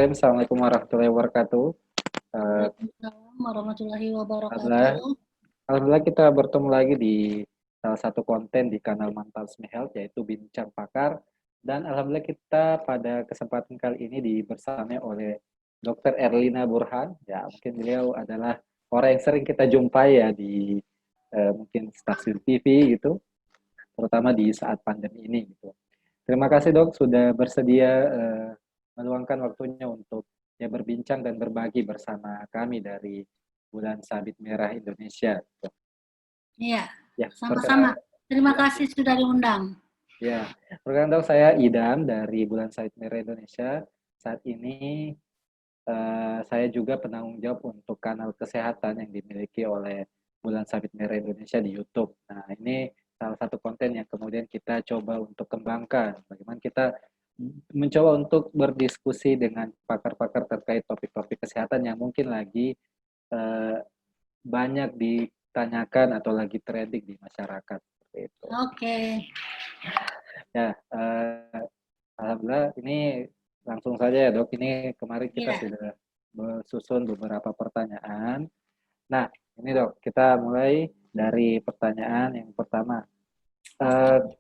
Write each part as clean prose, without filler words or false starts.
Bismillahirrahmanirrahim. Assalamualaikum warahmatullahi wabarakatuh. Waalaikumsalam warahmatullahi Alhamdulillah, wabarakatuh. Alhamdulillah kita bertemu lagi di salah satu konten di kanal Mantalsme Health, yaitu Bincang Pakar. Dan Alhamdulillah kita pada kesempatan kali ini dibersamai oleh Dr. Erlina Burhan. Ya, mungkin beliau adalah orang yang sering kita jumpai ya di mungkin stasiun TV gitu, terutama di saat pandemi ini gitu. Terima kasih dok sudah bersedia meluangkan waktunya untuk ya berbincang dan berbagi bersama kami dari Bulan Sabit Merah Indonesia. Iya, Ya, sama-sama. Terima kasih sudah diundang. Ya, perkenalkan dok, saya Idam dari Bulan Sabit Merah Indonesia. Saat ini saya juga penanggung jawab untuk kanal kesehatan yang dimiliki oleh Bulan Sabit Merah Indonesia di YouTube. Nah, ini salah satu konten yang kemudian kita coba untuk kembangkan. Bagaimana kita mencoba untuk berdiskusi dengan pakar-pakar terkait topik-topik kesehatan yang mungkin lagi banyak ditanyakan atau lagi trending di masyarakat seperti itu. Oke. Ya, alhamdulillah ini langsung saja ya dok. Ini kemarin kita sudah susun beberapa pertanyaan. Nah, ini dok, kita mulai dari pertanyaan yang pertama.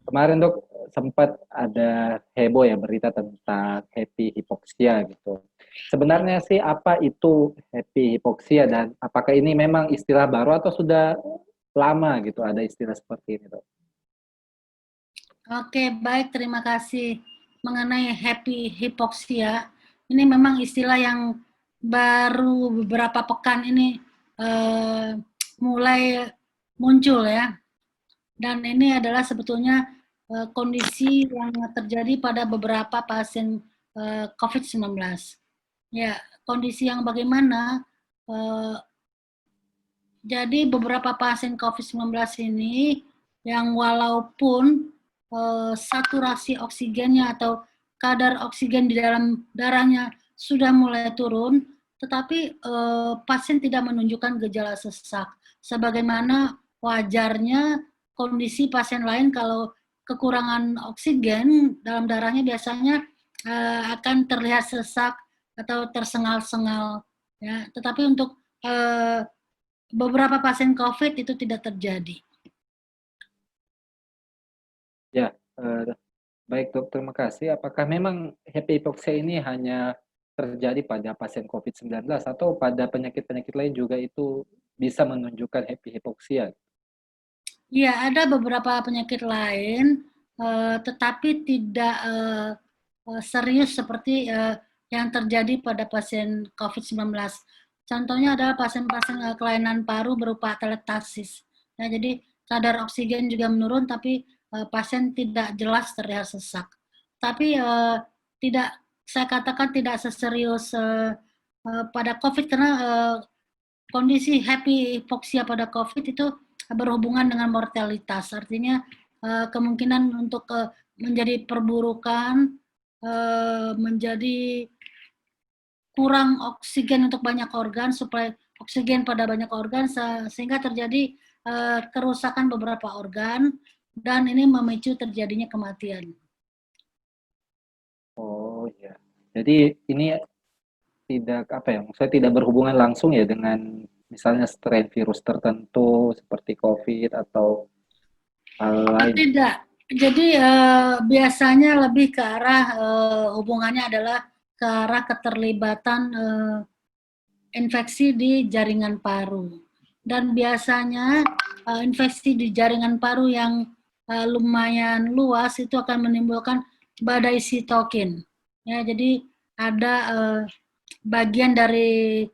Kemarin dok sempat ada heboh ya berita tentang happy hypoxia gitu. Sebenarnya sih apa itu happy hypoxia dan apakah ini memang istilah baru atau sudah lama gitu ada istilah seperti ini dok? Oke, baik, terima kasih. Mengenai happy hypoxia, ini memang istilah yang baru beberapa pekan ini mulai muncul ya. Dan ini adalah sebetulnya kondisi yang terjadi pada beberapa pasien COVID-19. Ya, kondisi yang bagaimana? Jadi beberapa pasien COVID-19 ini yang walaupun saturasi oksigennya atau kadar oksigen di dalam darahnya sudah mulai turun, tetapi pasien tidak menunjukkan gejala sesak. Sebagaimana wajarnya kondisi pasien lain kalau kekurangan oksigen dalam darahnya biasanya akan terlihat sesak atau tersengal-sengal. Ya, tetapi untuk beberapa pasien COVID itu tidak terjadi. Ya, baik dok, terima kasih. Apakah memang happy hypoxia ini hanya terjadi pada pasien COVID-19 atau pada penyakit-penyakit lain juga itu bisa menunjukkan happy hypoxia? Iya, ada beberapa penyakit lain, tetapi tidak serius seperti yang terjadi pada pasien COVID-19. Contohnya adalah pasien-pasien kelainan paru berupa atelektasis. Ya, jadi kadar oksigen juga menurun, tapi pasien tidak jelas terlihat sesak. Tapi tidak, saya katakan tidak seserius pada COVID karena kondisi happy hypoxia pada COVID itu berhubungan dengan mortalitas. Artinya kemungkinan untuk menjadi perburukan, menjadi kurang oksigen untuk banyak organ, supaya oksigen pada banyak organ sehingga terjadi kerusakan beberapa organ dan ini memicu terjadinya kematian. Oh ya, jadi ini tidak apa ya, maksudnya tidak berhubungan langsung ya dengan misalnya strain virus tertentu seperti COVID atau hal lain. Tidak. Jadi biasanya lebih ke arah hubungannya adalah ke arah keterlibatan infeksi di jaringan paru. Dan biasanya infeksi di jaringan paru yang lumayan luas itu akan menimbulkan badai sitokin. Ya, jadi ada bagian dari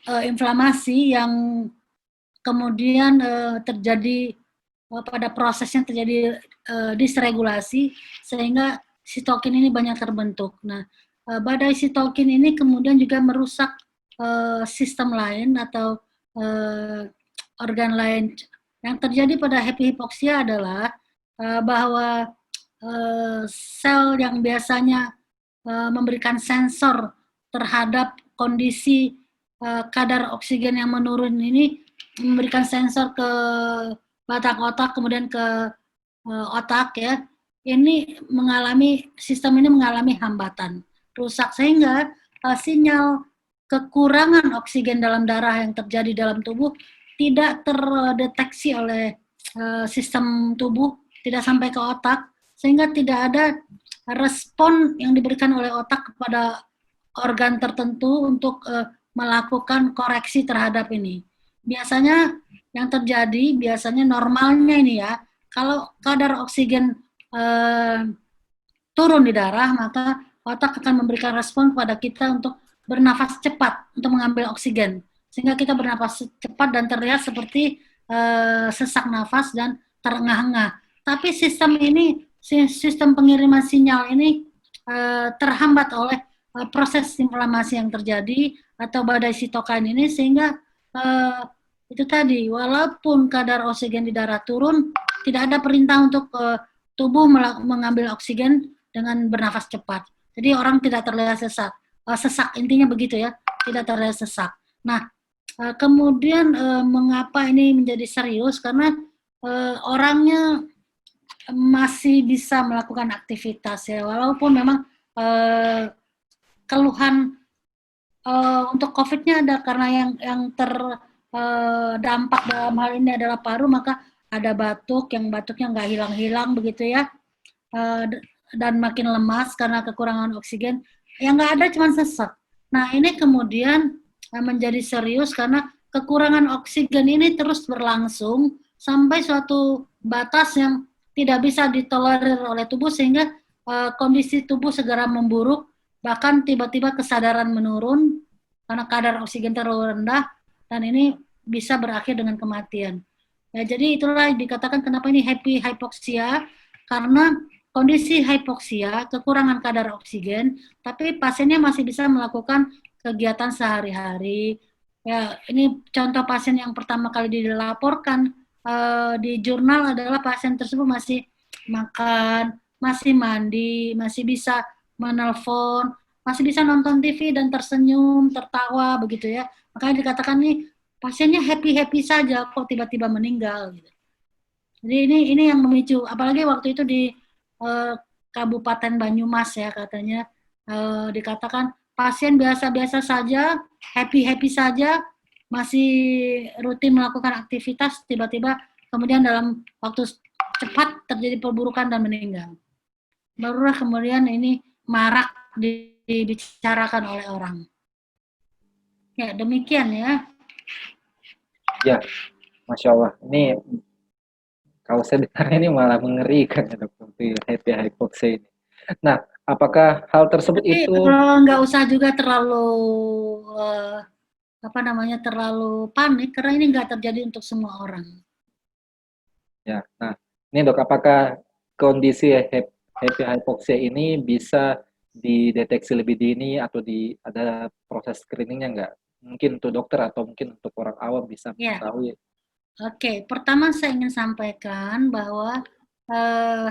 inflamasi yang kemudian terjadi pada prosesnya terjadi disregulasi sehingga sitokin ini banyak terbentuk. Nah, badai sitokin ini kemudian juga merusak sistem lain atau organ lain. Yang terjadi pada happy hypoxia adalah bahwa sel yang biasanya memberikan sensor terhadap kondisi kadar oksigen yang menurun ini memberikan sensor ke batak otak kemudian ke otak ya, ini sistem ini mengalami hambatan rusak sehingga sinyal kekurangan oksigen dalam darah yang terjadi dalam tubuh tidak terdeteksi oleh sistem tubuh, tidak sampai ke otak, sehingga tidak ada respon yang diberikan oleh otak kepada organ tertentu untuk melakukan koreksi terhadap ini. Biasanya yang terjadi, biasanya normalnya ini ya, kalau kadar oksigen turun di darah, maka otak akan memberikan respon kepada kita untuk bernafas cepat, untuk mengambil oksigen. Sehingga kita bernafas cepat dan terlihat seperti sesak nafas dan terengah-engah. Tapi sistem pengiriman sinyal ini terhambat oleh proses inflamasi yang terjadi atau badai sitokin ini, sehingga itu tadi, walaupun kadar oksigen di darah turun, tidak ada perintah untuk tubuh mengambil oksigen dengan bernafas cepat. Jadi orang tidak terlihat sesak. Sesak intinya begitu ya, tidak terlihat sesak. Nah, kemudian mengapa ini menjadi serius? Karena orangnya masih bisa melakukan aktivitas ya, walaupun memang keluhan untuk COVID-nya ada, karena yang terdampak dalam hal ini adalah paru, maka ada batuk, yang batuknya nggak hilang-hilang begitu ya, dan makin lemas karena kekurangan oksigen. Yang nggak ada cuma sesak. Nah, ini kemudian menjadi serius karena kekurangan oksigen ini terus berlangsung sampai suatu batas yang tidak bisa ditolerir oleh tubuh, sehingga kondisi tubuh segera memburuk, bahkan tiba-tiba kesadaran menurun karena kadar oksigen terlalu rendah, dan ini bisa berakhir dengan kematian. Ya, jadi itulah dikatakan kenapa ini happy hypoxia, karena kondisi hypoxia, kekurangan kadar oksigen, tapi pasiennya masih bisa melakukan kegiatan sehari-hari. Ya, ini contoh pasien yang pertama kali dilaporkan di jurnal adalah pasien tersebut masih makan, masih mandi, masih bisa menelpon, masih bisa nonton TV dan tersenyum, tertawa begitu ya. Makanya dikatakan nih pasiennya happy-happy saja kok tiba-tiba meninggal gitu. Jadi ini yang memicu, apalagi waktu itu di Kabupaten Banyumas ya, katanya dikatakan pasien biasa-biasa saja, happy-happy saja, masih rutin melakukan aktivitas, tiba-tiba kemudian dalam waktu cepat terjadi perburukan dan meninggal. Barulah kemudian ini marak dibicarakan oleh orang. Ya, demikian ya. Ya, Masya Allah. Ini kalau saya dengar ini malah mengerikan ya dokter, happy hypoxia ini. Nah, apakah hal tersebut Tapi itu nggak usah juga terlalu terlalu panik, karena ini nggak terjadi untuk semua orang. ya? Nah, ini dok, apakah kondisi happy hypoxia ini bisa dideteksi lebih dini atau ada proses screeningnya nggak? Mungkin untuk dokter atau mungkin untuk orang awam bisa mengetahui. Oke, pertama saya ingin sampaikan bahwa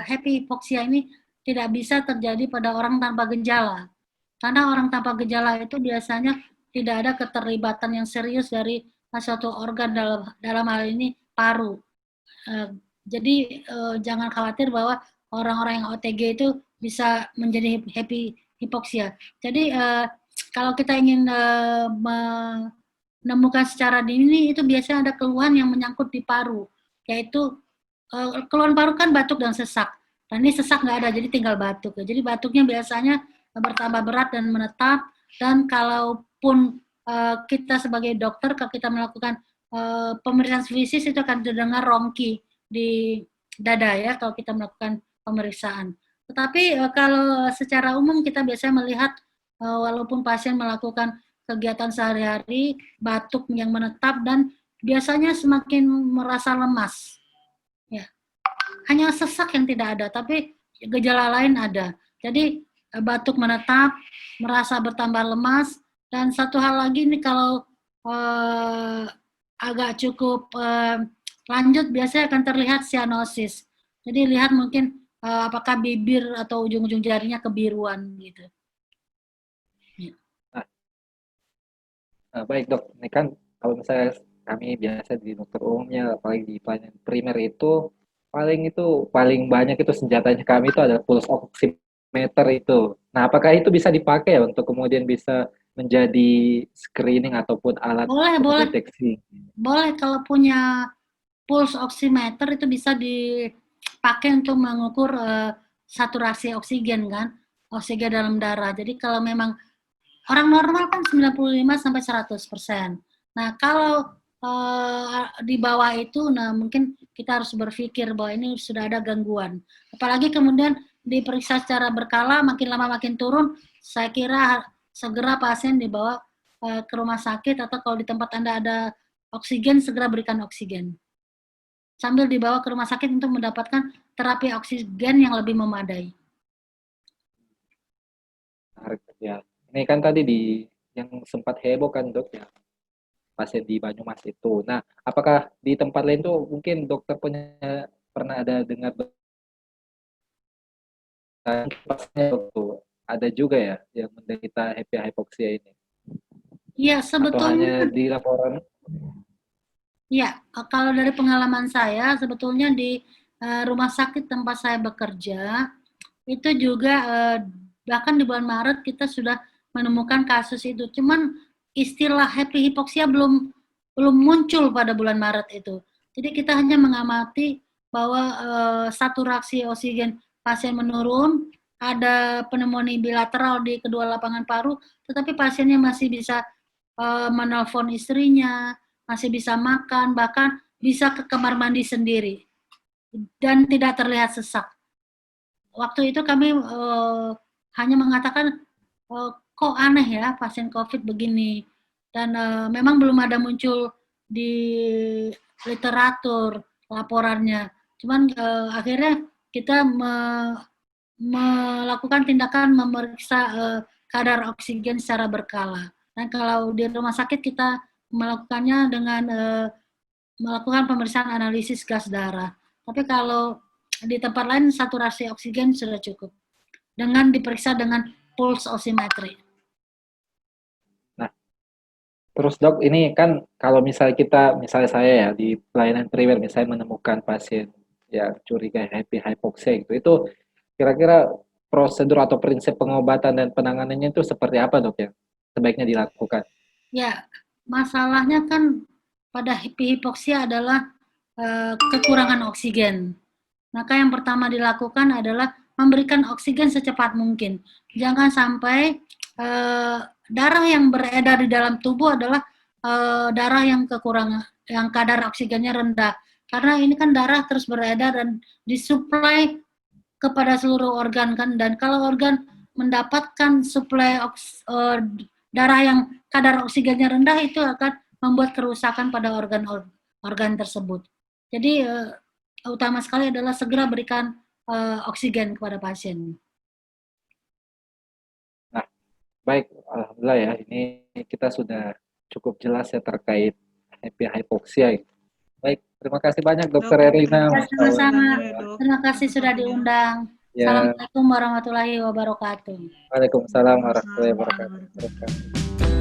happy hypoxia ini tidak bisa terjadi pada orang tanpa gejala. Karena orang tanpa gejala itu biasanya tidak ada keterlibatan yang serius dari suatu organ dalam hal ini paru. Jadi jangan khawatir bahwa orang-orang yang OTG itu bisa menjadi happy hypoxia. Jadi kalau kita ingin menemukan secara dini, itu biasanya ada keluhan yang menyangkut di paru, yaitu keluhan paru kan batuk dan sesak. Dan ini sesak nggak ada, jadi tinggal batuk. Jadi batuknya biasanya bertambah berat dan menetap, dan kalaupun kita sebagai dokter, kalau kita melakukan pemeriksaan fisik, itu akan terdengar rongki di dada ya, kalau kita melakukan pemeriksaan. Tetapi kalau secara umum kita biasanya melihat walaupun pasien melakukan kegiatan sehari-hari, batuk yang menetap, dan biasanya semakin merasa lemas. Ya, hanya sesak yang tidak ada, tapi gejala lain ada. Jadi batuk menetap, merasa bertambah lemas, dan satu hal lagi nih, kalau agak cukup lanjut, biasanya akan terlihat cyanosis. Jadi lihat mungkin apakah bibir atau ujung-ujung jarinya kebiruan gitu. Baik dok, ini kan kalau misalnya kami biasa di dokter umumnya, apalagi di pelayanan primer itu paling banyak itu senjatanya kami itu ada pulse oximeter itu. Nah, apakah itu bisa dipakai untuk kemudian bisa menjadi screening ataupun alat Boleh. pendeteksi? Boleh, kalau punya pulse oximeter itu bisa dipakai untuk mengukur saturasi oksigen kan, oksigen dalam darah. Jadi kalau memang orang normal kan 95 sampai 100%. Nah, kalau di bawah itu, nah mungkin kita harus berpikir bahwa ini sudah ada gangguan. Apalagi kemudian diperiksa secara berkala, makin lama makin turun, saya kira segera pasien dibawa ke rumah sakit, atau kalau di tempat Anda ada oksigen, segera berikan oksigen. Sambil dibawa ke rumah sakit untuk mendapatkan terapi oksigen yang lebih memadai. Ya, ini kan tadi yang sempat heboh kan dok ya, pasien di Banyumas itu. Nah, apakah di tempat lain tuh mungkin dokter pernah ada dengar pasiennya tuh ada juga ya yang menderita happy hypoxia ini? Iya, Atau hanya sebetulnya di laporan? ya, kalau dari pengalaman saya, sebetulnya di rumah sakit tempat saya bekerja, itu juga bahkan di bulan Maret kita sudah menemukan kasus itu. Cuman istilah happy hypoxia belum muncul pada bulan Maret itu. Jadi kita hanya mengamati bahwa saturasi oksigen pasien menurun, ada pneumonia bilateral di kedua lapangan paru, tetapi pasiennya masih bisa menelpon istrinya, masih bisa makan, bahkan bisa ke kamar mandi sendiri dan tidak terlihat sesak. Waktu itu kami hanya mengatakan kok aneh ya pasien COVID begini, dan memang belum ada muncul di literatur laporannya. Cuman akhirnya kita melakukan tindakan memeriksa kadar oksigen secara berkala. Dan kalau di rumah sakit kita melakukannya dengan melakukan pemeriksaan analisis gas darah. Tapi kalau di tempat lain saturasi oksigen sudah cukup dengan diperiksa dengan pulse oximetry. Nah, terus dok, ini kan kalau misalnya saya ya di pelayanan primer misalnya menemukan pasien ya curiga happy hypoxia gitu, itu kira-kira prosedur atau prinsip pengobatan dan penanganannya itu seperti apa dok ya sebaiknya dilakukan? Ya, masalahnya kan pada hypoxia adalah kekurangan oksigen. Maka yang pertama dilakukan adalah memberikan oksigen secepat mungkin. Jangan sampai darah yang beredar di dalam tubuh adalah darah yang kekurangan, yang kadar oksigennya rendah. Karena ini kan darah terus beredar dan disuplai kepada seluruh organ kan. Dan kalau organ mendapatkan suplai darah yang kadar oksigennya rendah, itu akan membuat kerusakan pada organ tersebut. Jadi utama sekali adalah segera berikan oksigen kepada pasien. Nah, baik, alhamdulillah ya, ini kita sudah cukup jelas ya terkait happy hypoxia. Baik, terima kasih banyak Dokter Erlina. Sama-sama. Terima kasih sudah diundang. Ya. Assalamualaikum warahmatullahi wabarakatuh. Waalaikumsalam warahmatullahi wabarakatuh.